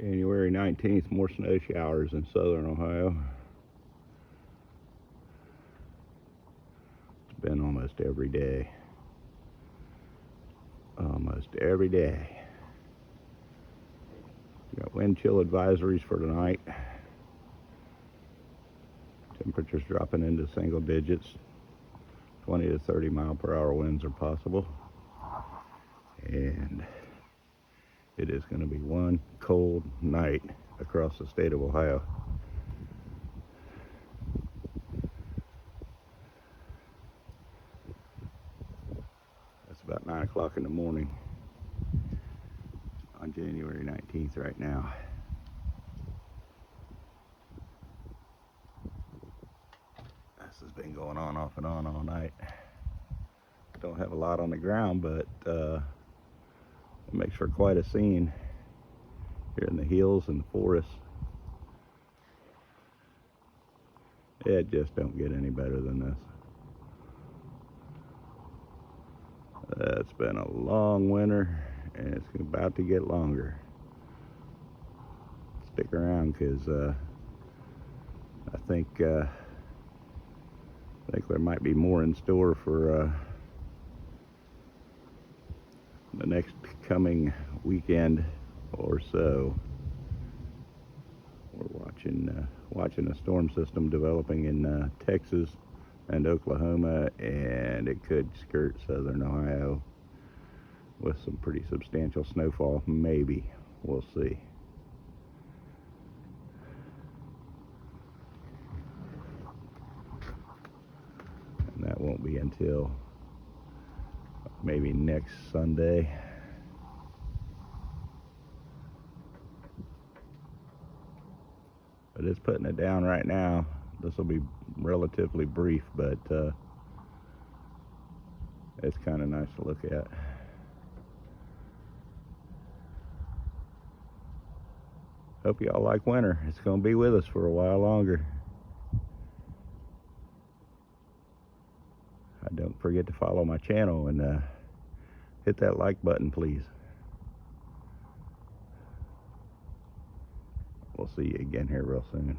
January 19th, more snow showers in southern Ohio. It's been almost every day. Almost every day. We got wind chill advisories for tonight. Temperatures dropping into single digits. 20 to 30 mile per hour winds are possible. And it is going to be one cold night across the state of Ohio. It's about 9 o'clock in the morning on January 19th right now. This has been going on off and on all night. Don't have a lot on the ground, but it makes for quite a scene here in the hills and the forests. It just don't get any better than this. It's been a long winter, and it's about to get longer. Stick around, because I think there might be more in store for the next coming weekend or so. We're watching a storm system developing in Texas and Oklahoma, and it could skirt southern Ohio with some pretty substantial snowfall. Maybe. We'll see. And that won't be until maybe next Sunday. But it's putting it down right now. This will be relatively brief, but it's kind of nice to look at. Hope y'all like winter. It's going to be with us for a while longer. Don't forget to follow my channel and hit that like button, please. We'll see you again here real soon.